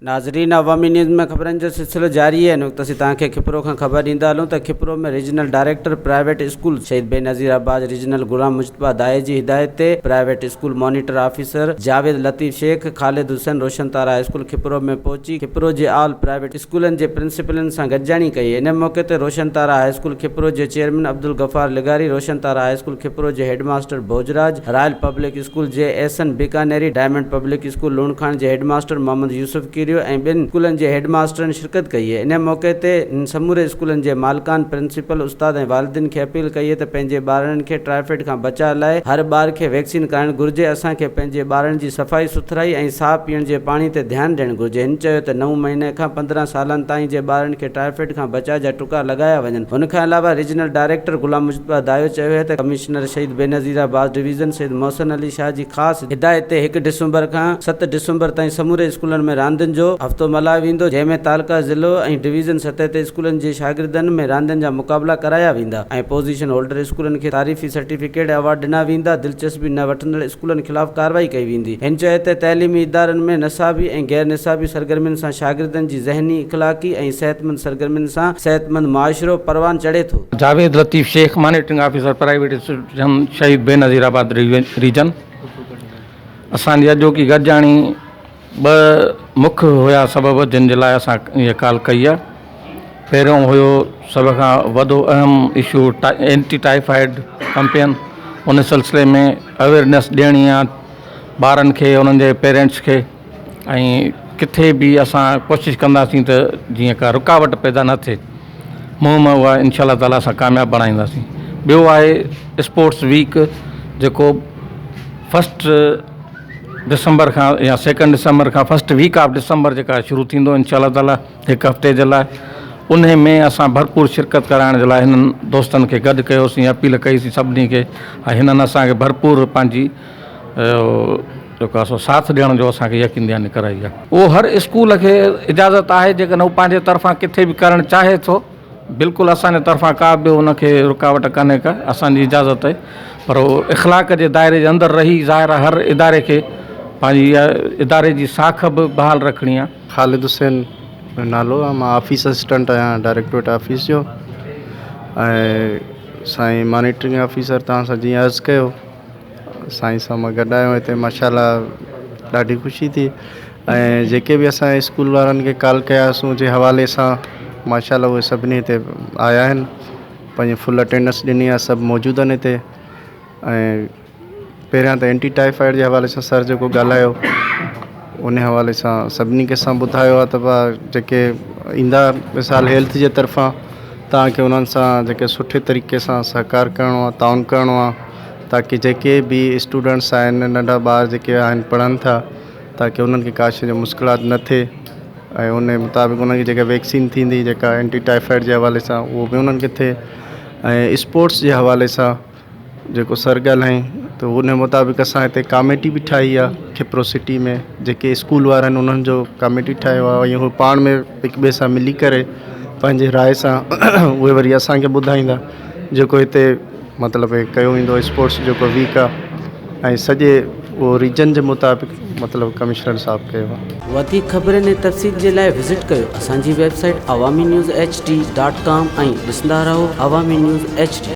नाज़रीन, अवामी न्यूज़ में ख़बरनि जो सिलसिलो जारी है। नुक़्ते तव्हांखे खिपरो खां ख़बर ॾींदा हलूं त खिपरो में रीजनल डायरेक्टर प्राइवेट स्कूल शहीद बेनज़ीर आबाद रीजनल गुलाम मुश्तबा दाए जी हिदायत ते private school monitor officer Javed Latif Sheikh Khalid Hussain Roshan Tara high school Khipro में पहुची खिपरो जे आल प्राइवेट स्कूलनि जे प्रिंसिपलनि सां गॾिजाणी कई। इन मौक़े ते रोशन तारा हाई स्कूल खिपरो जे चेयरमैन अब्दुल गफ़ार लिगारी, रोशन तारा हाई स्कूल खिपरो जे headmaster Bhojraj, royal public school जे Essan Bikaneri, diamond public school Lunkhan जे हेडमास्टर मोहम्मद यूसुफ किरियो ऐं ॿिनि स्कूलनि जे हेडमास्टरनि शिरकत कई है। इन मौक़े ते समूरे स्कूलनि जे मालिकान, प्रिंसिपल, उस्ताद ऐं वालिदिन खे अपील कई है त पंहिंजे ॿारनि खे टाइफाइड खां बचाव लाइ हर ॿार खे वैक्सीन कराइणु घुरिजे। असांखे पंहिंजे ॿारनि जी सफ़ाई सुथराई ऐं साफ़ पीअण जे पाणी ते ध्यानु ॾियणु घुरिजे। हिन चयो त 9 महीने खां 15 सालनि ताईं जे ॿारनि खे टाइफाइड खां बचाव जा टुका लॻाया वञनि। हुन खां अलावा रीजनल डायरेक्टर गुलाम मुश्तबा दायो चयो है त कमिश्नर शहीद बेनज़ीर आबाद डिवीज़न शहीद मोहसिन अली शाह जी ख़ासि हिदायत ते 1 दिसंबर खां 7 दिसंबर ताईं समूरे स्कूलनि में रांदियुनि जो हफ़्तो मल्हायो वेंदो, जंहिंमें तालुका ज़िलो ऐं डिवीज़न सतह ते स्कूलनि जे शागिर्दनि में रांदियुनि जा मुक़ाबला कराया वेंदा ऐं पोज़ीशन होल्डर स्कूलनि खे तारीफ़ी सर्टिफिकेट अवार्ड ॾिना वेंदा। दिलचस्पी न वठंदड़ स्कूलनि ख़िलाफ़ कार्रवाई कई वेंदी। हिन चयो त तइलीमी इदारनि में निसाबी ऐं गैर निसाबी सरगर्मियुनि सां शागिर्दनि जी ज़हनी, इख़लाक़ी ऐं सेहतमंद सरगर्मियुनि सां सेहतमंद मुआशिरो परवान चढ़े थो। Javed Latif Sheikh, monitoring officer private institution Shaheed Benazir आबाद रीजन। असांजी अॼोकी गॾिजाणी 2 मुख्य हुया सबब जिन जे लाइ असां इहा कॉल कई आहे। पहिरियों हुयो सभ खां वॾो अहम इशू एंटी टाइफाइड कैंपेन। उन सिलसिले में अवेयरनेस ॾियणी आहे ॿारनि खे, उन्हनि जे पेरेंट्स खे, ऐं किथे बि असां कोशिशि कंदासीं त जीअं का रुकावट पैदा न थिए। मुंहुं में उहा इंशाअल्लाह ताला असां कामयाबु बणाईंदासीं। ॿियो आहे स्पोर्ट्स वीक, जेको 1 दिसंबर खां या 2 दिसंबर खां 1 वीक ऑफ दिसंबर जेका शुरू थींदो इंशाअल्लाह ताला 1 हफ़्ते जे लाइ। उन में असां भरपूर शिरकत कराइण जे लाइ हिननि दोस्तनि खे गॾु कयोसीं, अपील कईसीं सभिनी खे, ऐं हिननि असांखे भरपूर पंहिंजी जेको आहे साथ ॾियण जो असांखे यकीन दहानी कराई आहे। उहो हर स्कूल खे इजाज़त आहे, जेकॾहिं हू पंहिंजे तरफ़ां किथे बि करणु चाहे थो, बिल्कुलु असांजे तरफ़ां का बि उनखे रुकावट कान्हे का, असांजी इजाज़त आहे। पर उहो इख़लाक़ जे दायरे जे अंदरि रही ज़ाहिर हर इदारे खे पंहिंजी इदारे जी साख बि बहाल रखणी आहे। ख़ालिद हुसैन नालो आहे, मां ऑफिस असिस्टेंट आहियां डायरेक्टोरेट ऑफिस जो। ऐं साईं मॉनिटरिंग ऑफिसर तव्हां सां जीअं अर्ज़ु कयो, साईं सां मां गॾु आहियो हिते, माशाल्लाह ॾाढी ख़ुशी थी। ऐं जेके बि असां स्कूल वारनि खे कॉल कयासीं जे हवाले सां, माशाल्लाह उहे सभिनी हिते आया आहिनि, पंहिंजी फुल अटेंडेंस ॾिनी आहे, सभु मौजूदु आहिनि हिते। ऐं पहिरियां त एंटी टाइफाइड जे हवाले सां सर जेको ॻाल्हायो, उन हवाले सां सभिनी खे असां ॿुधायो आहे त जेके ईंदा मिसाल हेल्थ जे तरफ़ां तव्हांखे उन्हनि सां जेके सुठे तरीक़े सां सहकार करिणो आहे, ताउन करिणो आहे, ताकी जेके बि स्टूडेंट्स आहिनि, नंढा ॿार जेके आहिनि पढ़नि था, ताकी उन्हनि खे का शइ जो मुश्किलात न थिए। ऐं उन मुताबिक़ उन्हनि जी जेका वैक्सीन थींदी जेका एंटी टाइफाइड जे हवाले सां, उहो बि उन्हनि खे थिए। ऐं स्पोर्ट्स जे हवाले सां जेको सर ॻाल्हाई, त उन मुताबिक़ असां हिते कमेटी बि ठाही आहे खिपरो सिटी में। जेके स्कूल वारा आहिनि उन्हनि जो कमेटी ठाहियो आहे, ऐं उहे पाण में हिक ॿिए सां मिली करे पंहिंजे राय सां उहे वरी असांखे ॿुधाईंदा जेको हिते मतिलबु कयो वेंदो स्पोर्ट्स जेको वीक आहे। ऐं सॼे उहो रीजन जे मुताबिक़ मतिलबु कमिश्नर साहब कयो आहे। वधीक ख़बरनि ऐं तफ़सील जे लाइ विज़िट कयो असांजी वेबसाइट awamiNewsHD.com ऐं ॾिसंदा रहो अवामी न्यूज़ HD।